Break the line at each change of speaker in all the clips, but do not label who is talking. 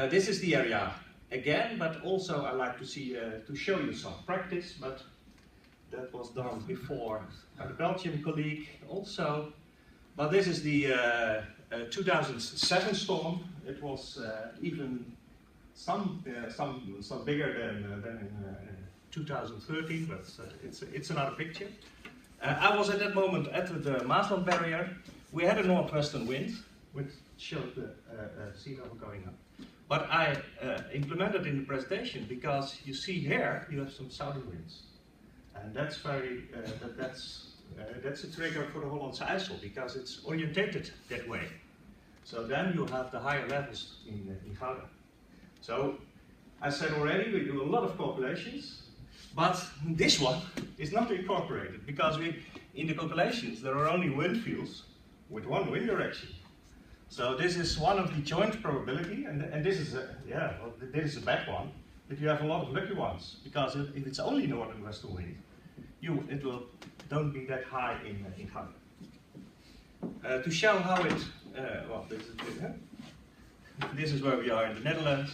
This is the area again, but also I like to show you some practice, but that was done before by the Belgian colleague also. But this is the 2007 storm. It was even some bigger than in 2013, but it's another picture. I was at that moment at the Maasland barrier. We had a northwestern wind, which showed the sea level going up. But I implemented in the presentation because you see here you have some southern winds, and that's that's a trigger for the Hollandse IJssel because it's orientated that way. So then you have the higher levels in Gouda. So I said already we do a lot of calculations, but this one is not incorporated because in the calculations there are only wind fields with one wind direction. So this is one of the joint probability, and this is this is a bad one. But you have a lot of lucky ones because if it's only north and western wind, it will don't be that high in Gouda. To show how it this is where we are in the Netherlands.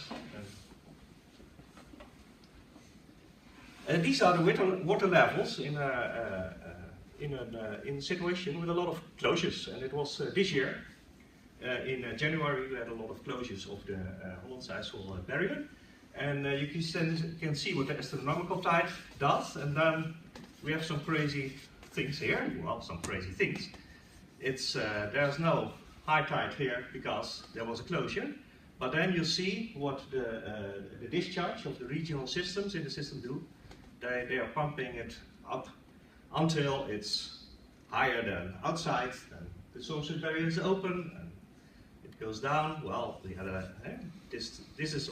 These are the water levels in a situation with a lot of closures, and it was this year. In January we had a lot of closures of the Hollandse IJssel barrier, and you can see what the astronomical tide does, and then we have some crazy things here. Well, some crazy things. There's no high tide here because there was a closure, but then you see what the discharge of the regional systems in the system do. They are pumping it up until it's higher than outside, and the Stormswitch barrier is open, and it goes down. Well, we had this is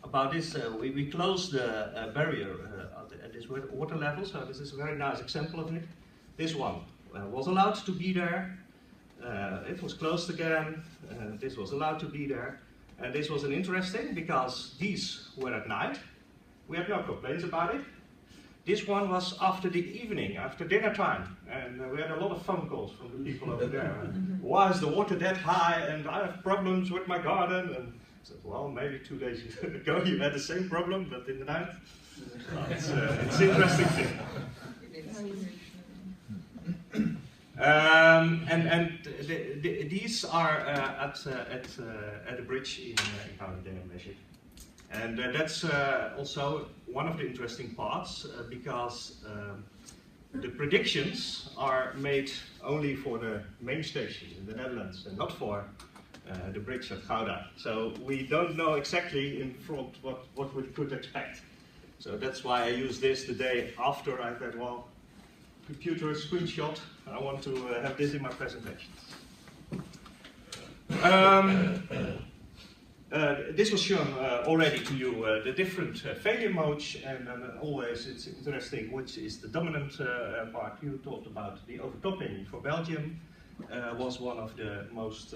about this. We closed the barrier at this water level, so this is a very nice example of it. This one was allowed to be there. It was closed again. This was allowed to be there, and this was interesting because these were at night. We had no complaints about it. This one was after the evening, after dinner time, and we had a lot of phone calls from the people over there. Why is the water that high? And I have problems with my garden. And I said, well, maybe 2 days ago you had the same problem, but in the night. It's an interesting thing. These are at the bridge in Gouda measured. And that's also one of the interesting parts because the predictions are made only for the main station in the Netherlands and not for the bridge at Gouda. So we don't know exactly in front what we could expect. So that's why I use this the day after I've had, well, computer screenshot. I want to have this in my presentations. This was shown already to you, the different failure modes, and always it's interesting which is the dominant part. You talked about the overtopping for Belgium was one of the most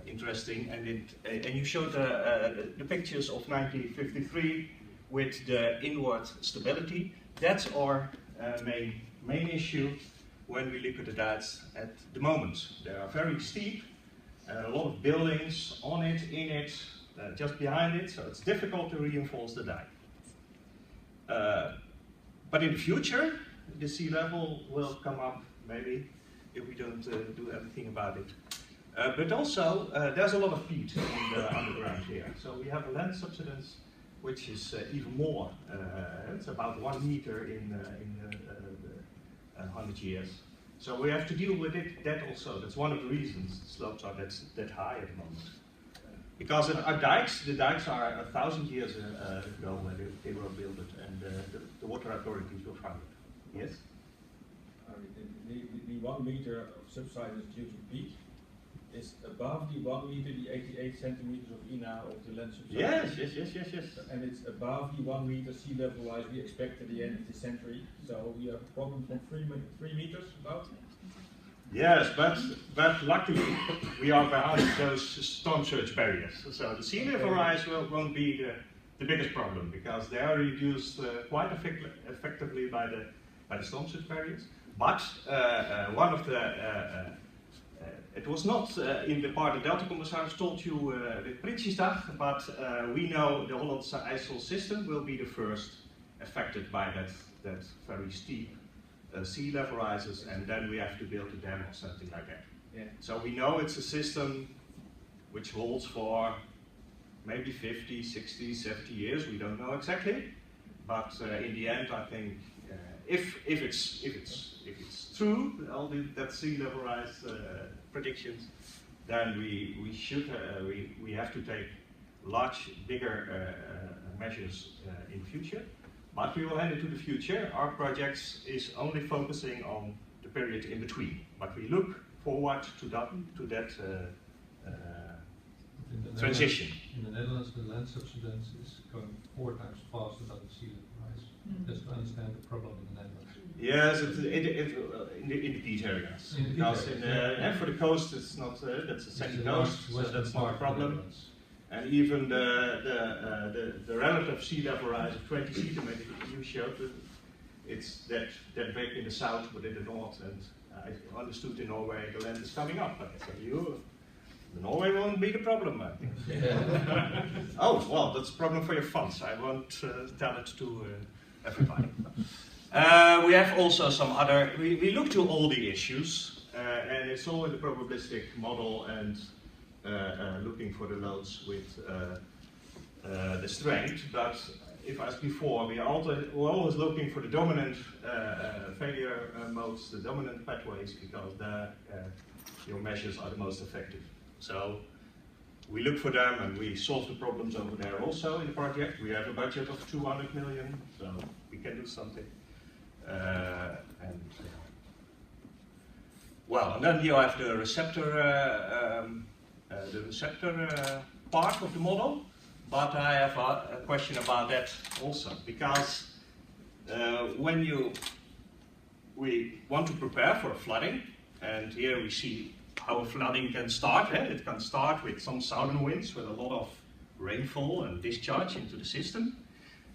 interesting, and you showed the pictures of 1953 with the inward stability. That's our main issue when we look at the dikes at the moment. They are very steep. A lot of buildings on it, in it, just behind it, so it's difficult to reinforce the dike. But in the future, the sea level will come up, maybe, if we don't do anything about it. But also, there's a lot of peat in the underground here. So we have a land subsidence, which is even more. It's about 1 meter in 100 years. So we have to deal with that also. That's one of the reasons the slopes are that high at the moment. Because our dikes, the dikes are 1,000 years ago when they were built, and the water authorities were founded. Yes?
The 1 meter of subsidence due to peat is above the 1 meter, the 88 centimeters of INA of the land subsidence.
Yes.
And it's above the 1 meter sea level rise we expect at the end of the century. So we have a problem from 3 meters about.
Yes, but luckily we are behind those storm surge barriers. So the sea level rise won't be the biggest problem because they are reduced quite effectively by the storm surge barriers. But one of the It was not in the part of Delta-commissaris told you with Prinsjesdag, but we know the Hollandse IJssel system will be the first affected by that very steep sea level rises, and then we have to build a dam or something like that.
Yeah.
So we know it's a system which holds for maybe 50, 60, 70 years, we don't know exactly, but in the end I think if it's true, all that sea level rise predictions, then we have to take bigger measures in the future. But we will hand it to the future. Our project is only focusing on the period in between, but we look forward to that transition.
In the Netherlands, the land subsidence is going 4 times faster than the sea level rise. Just to understand the problem in the Netherlands.
Yes, in the beach areas. Because for the coast, it's not. That's a sandy coast, so that's not a problem. And even the relative sea level rise of 20 centimeters you showed, it's that big in the south, but in the north. And I understood in Norway the land is coming up. But so Norway won't be the problem, I think. Oh, well, that's a problem for your funds. I won't tell it to everybody. We have also some other, we look to all the issues, and it's all in the probabilistic model and looking for the loads with the strength. But if as before, we're always looking for the dominant failure modes, the dominant pathways, because your measures are the most effective. So we look for them and we solve the problems over there also in the project. We have a budget of 200 million, so we can do something. Well, and then you have the receptor part of the model, but I have a question about that also, because when we want to prepare for flooding, and here we see how a flooding can start. It can start with some southern winds with a lot of rainfall and discharge into the system.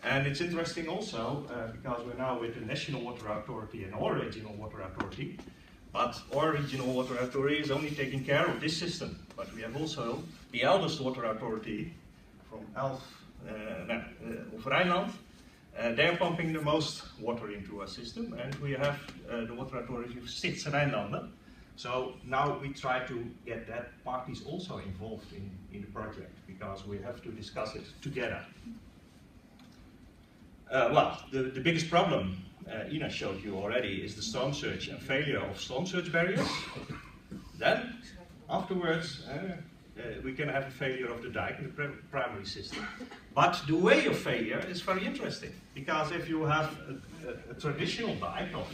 And it's interesting also, because we're now with the National Water Authority and our Regional Water Authority, but our Regional Water Authority is only taking care of this system. But we have also the eldest water authority from of Rijnland. They're pumping the most water into our system, and we have the water authority of 6 Rijnlanden. So now we try to get that parties also involved in the project, because we have to discuss it together. Well, the biggest problem, Ina showed you already, is the storm surge and failure of storm surge barriers. Then, afterwards, we can have a failure of the dike in the primary system. But the way of failure is very interesting, because if you have a traditional dike of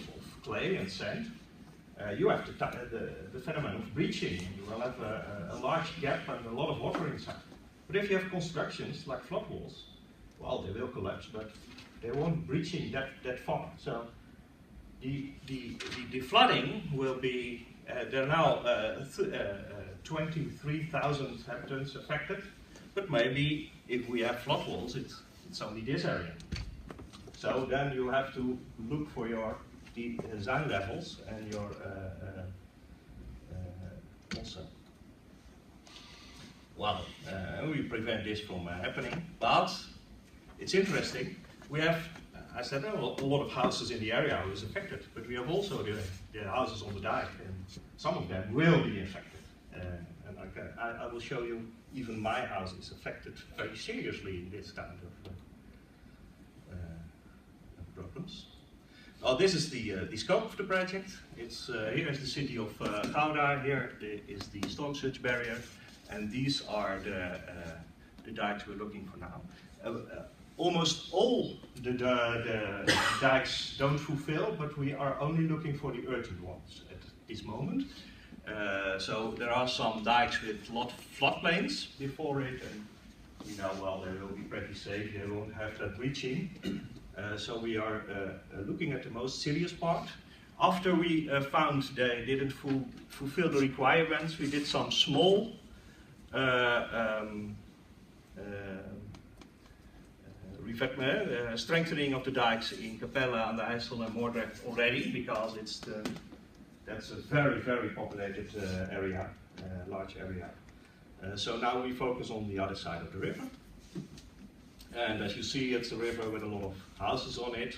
clay and sand, you have the phenomenon of breaching. You will have a large gap and a lot of water inside. But if you have constructions like flood walls, well, they will collapse, but they won't breaching that far. So the flooding will be, there are now 23,000 inhabitants affected, but maybe if we have flood walls, it's only this area. So then you have to look for your design levels and your also. Well, we prevent this from happening, but it's interesting. We have, I said, a lot of houses in the area who is affected, but we have also the houses on the dike, and some of them will be affected. And I will show you, even my house is affected very seriously in this kind of problems. Well, this is the scope of the project. It's here is the city of Gouda. Here is the storm surge barrier, and these are the dikes we're looking for now. Almost all the dikes don't fulfill, but we are only looking for the urgent ones at this moment. So there are some dikes with a lot of floodplains before it, and we know, well, they will be pretty safe, they won't have that breaching. So we are looking at the most serious part. After we found they didn't fulfill the requirements, we did some small strengthening of the dikes in Capelle aan de IJssel and Moordrecht already, because it's That's a very, very populated area, large area. So now we focus on the other side of the river. And as you see, it's a river with a lot of houses on it.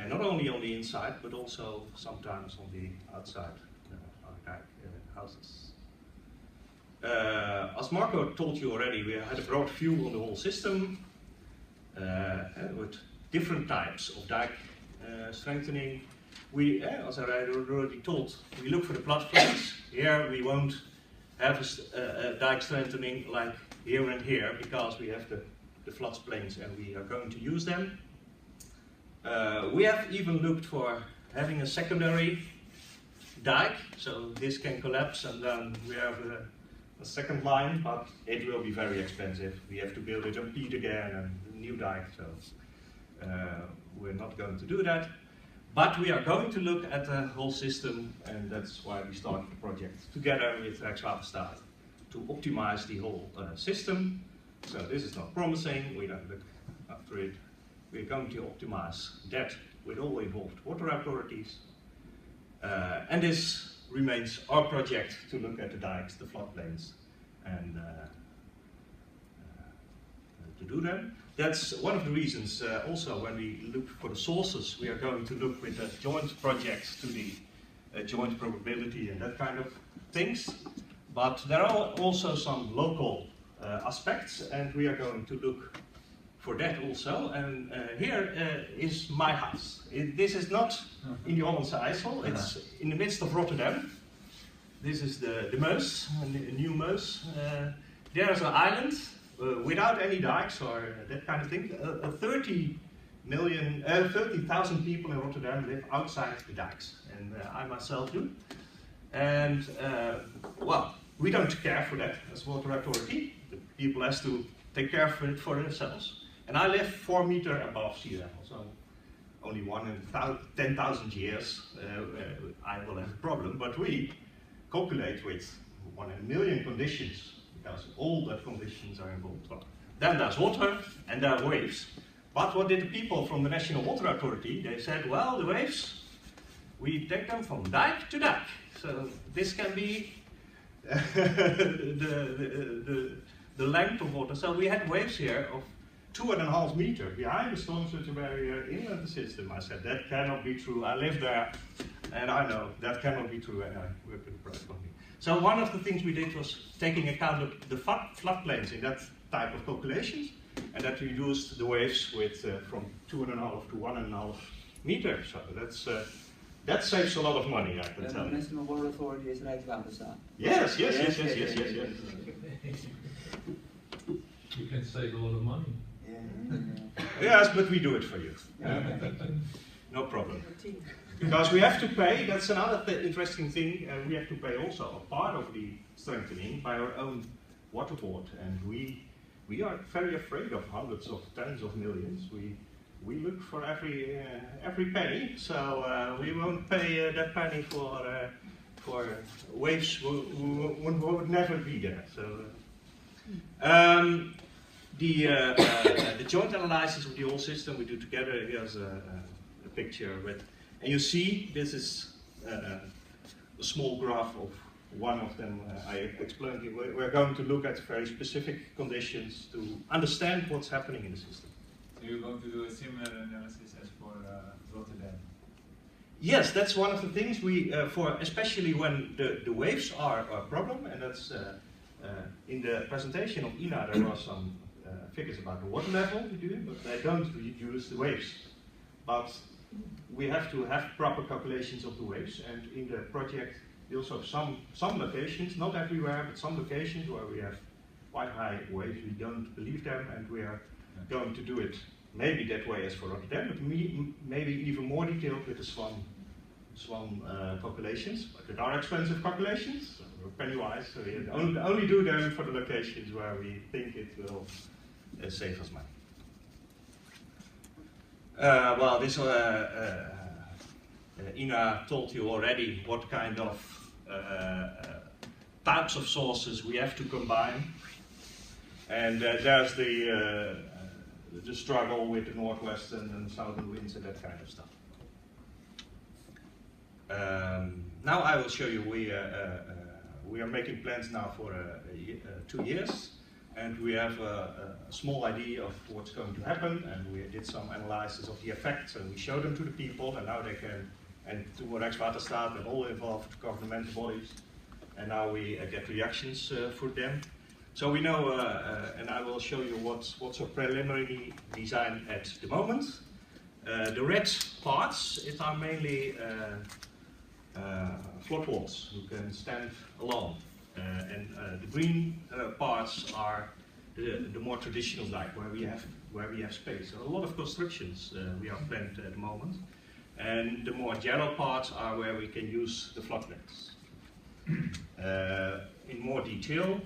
Not only on the inside, but also sometimes on the outside houses. As Marco told you already, we had a broad view on the whole system with different types of dike strengthening. We, as I already told, we look for the floodplains. Here we won't have a dike strengthening like here and here, because we have the floodplains and we are going to use them. We have even looked for having a secondary dike, so this can collapse and then we have a second line, but it will be very expensive. We have to build it on peat again and a new dike, so we're not going to do that. But we are going to look at the whole system, and that's why we started the project together with Rijkswaterstaat to optimize the whole system. So this is not promising, we don't look after it. We're going to optimize that with all involved water authorities. And this remains our project to look at the dikes, the floodplains, and to do them. That's one of the reasons also when we look for the sources, we are going to look with the joint projects to the joint probability and that kind of things. But there are also some local aspects, and we are going to look for that also. And here is my house. This is not in the Hollandse IJssel, it's in the midst of Rotterdam. This is the Meus, a new Meus. There's an island without any dikes or that kind of thing. 30,000 people in Rotterdam live outside the dikes, and I myself do. And well, we don't care for that as water authority. The people have to take care of it for themselves. And I live 4 meters above sea level, so only 1 in 10,000 years I will have a problem. But we calculate with 1 in a million conditions, because all the conditions are involved. Well, then there's water and there are waves. But what did the people from the National Water Authority? They said, well, the waves, we take them from dike to dike. So this can be the length of water. So we had waves here of 2.5 meters behind the storm surge barrier inland the system. I said, that cannot be true. I live there and I know that cannot be true, and I work with the private company. So one of the things we did was taking account of the floodplains in that type of calculations, and that reduced the waves with from 2.5 to 1.5 meters. So that saves a lot of money, I can tell you.
The National Water Authority is Rijkswaterstaat.
Yes.
You can save a lot of money.
Yes, but we do it for you. No problem. Because we have to pay, that's another interesting thing, we have to pay also a part of the strengthening by our own water board. And we are very afraid of hundreds of tens of millions. We look for every penny, so we won't pay that penny for waves who would never be there. So the joint analysis of the whole system we do together. Here's a picture with, and you see this is a small graph of one of them. I explained to you. We're going to look at very specific conditions to understand what's happening in the system.
So you're going to do a similar analysis as for Rotterdam?
Yes, that's one of the things we, for especially when the waves are a problem, and that's in the presentation of Ina there were some figures about the water level we do, but they don't reduce the waves. But we have to have proper calculations of the waves, and in the project we also have some locations, not everywhere, but some locations where we have quite high waves. We don't believe them, and we are going to do it maybe that way as for Rotterdam, but maybe even more detailed with the swan calculations, but that are expensive calculations, so we're penny-wise, so we only do them for the locations where we think it will save us money. Well, this Ina told you already what kind of types of sources we have to combine, and there's the struggle with the northwestern and southern winds and that kind of stuff. Now I will show you, we are making plans now for 2 years, and we have a small idea of what's going to happen, and we did some analysis of the effects, and we showed them to the people, and now they can, and to Rijkswaterstaat and all involved governmental bodies, and now we get reactions for them. So we know, and I will show you what's a preliminary design at the moment. The red parts, it are mainly flood walls who can stand alone. And the green parts are the more traditional dike where we have space. So a lot of constructions we are planned at the moment. And the more yellow parts are where we can use the floodplains. In more detail,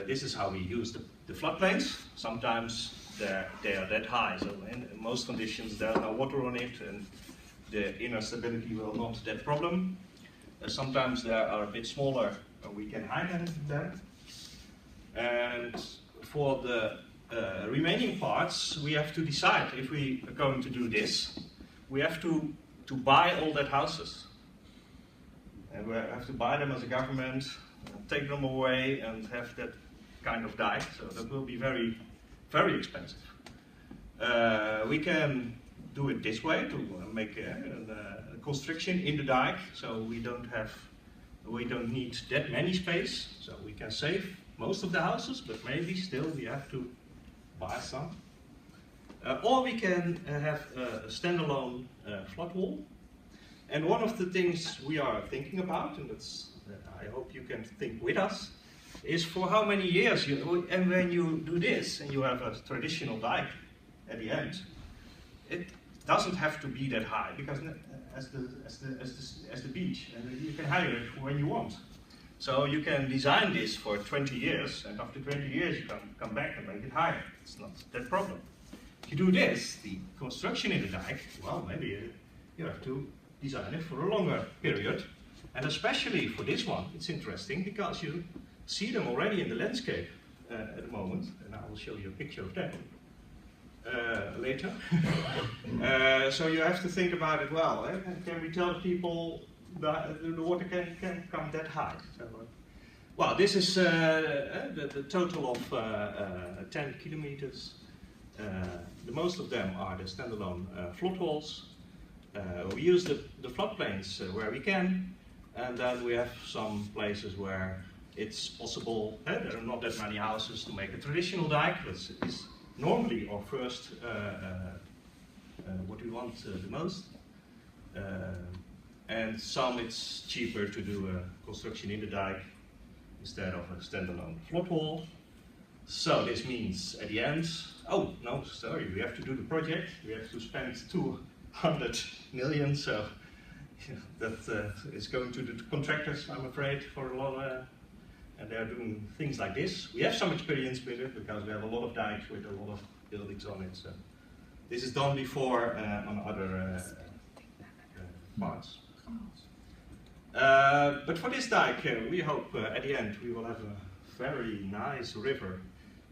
this is how we use the floodplains. Sometimes they are that high, so in most conditions there is no water on it and the inner stability will not that problem. Sometimes they are a bit smaller and we can hide them. And for the remaining parts, we have to decide if we are going to do this. We have to buy all that houses. And we have to buy them as a government, take them away and have that kind of dike. So that will be very, very expensive. We can do it this way to make a construction in the dike, so we don't need that many space, so we can save most of the houses, but maybe still we have to buy some. Or we can have a standalone flood wall. And one of the things we are thinking about, and that's, I hope you can think with us, is for how many years and when you do this and you have a traditional dike at the end, it doesn't have to be that high because as the beach, and you can hire it when you want. So you can design this for 20 years, and after 20 years you can come back and make it higher. It's not that problem. If you do this, the construction in the dike, well, maybe you have to design it for a longer period. And especially for this one, it's interesting because you see them already in the landscape at the moment, and I will show you a picture of that later. So you have to think about it well. Can we tell people that the water can come that high? So, well, this is the total of 10 kilometers. The most of them are the standalone flood walls. We use the floodplains where we can, and then we have some places where it's possible. There are not that many houses to make a traditional dike. It's normally our first what we want the most. And some it's cheaper to do a construction in the dike instead of a standalone flood wall. So this means at the end, oh no, sorry, we have to do the project. We have to spend 200 million, so that is going to the contractors, I'm afraid, for a lot of, and they're doing things like this. We have some experience with it because we have a lot of dikes with a lot of buildings on it. So this is done before on other parts. But for this dike, we hope at the end we will have a very nice river.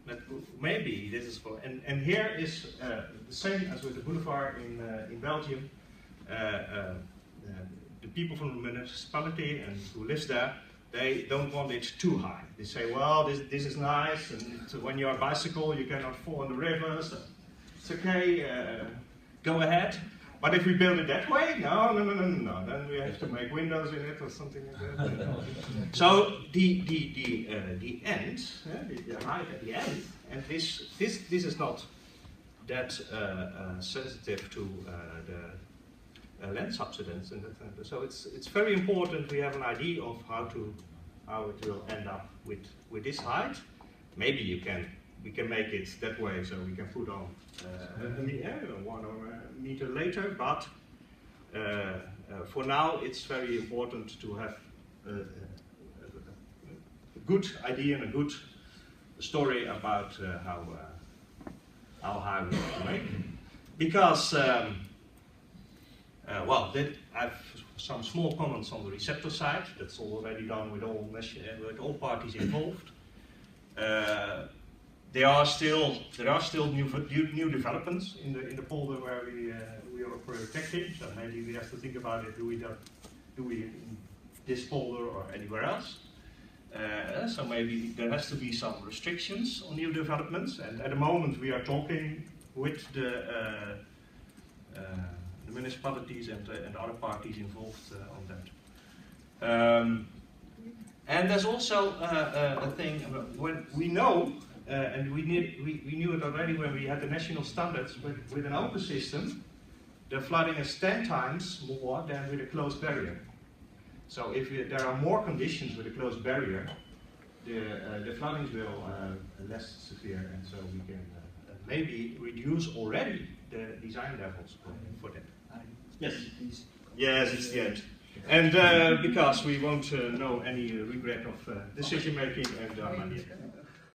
But maybe this is for, and here is the same as with the boulevard in Belgium. The people from the municipality and who lives there, they don't want it too high. They say, well, this is nice, and so when you're a bicycle, you cannot fall in the river, so it's okay, go ahead. But if we build it that way, no, then we have to make windows in it or something like that. So the end, the height at the end, and this is not that sensitive to the land subsidence, and so it's very important we have an idea of how it will end up with this height. Maybe we can make it that way, so we can put on 1 meter later, but for now it's very important to have a good idea and a good story about how high we want to make. Because, well, I have some small comments on the receptor side. That's already done with all parties involved. There are still new developments in the polder where we we are protecting. So maybe we have to think about it. Do we in this folder or anywhere else? So maybe there has to be some restrictions on new developments. And at the moment we are talking with the municipalities and other parties involved on that. And there's also a thing when we know, and we knew it already when we had the national standards, with an open system, the flooding is 10 times more than with a closed barrier. So if there are more conditions with a closed barrier, the floodings will less severe, and so we can maybe reduce already the design levels for that. Yes. Yes, it's the end. And because we won't know any regret of decision making and money.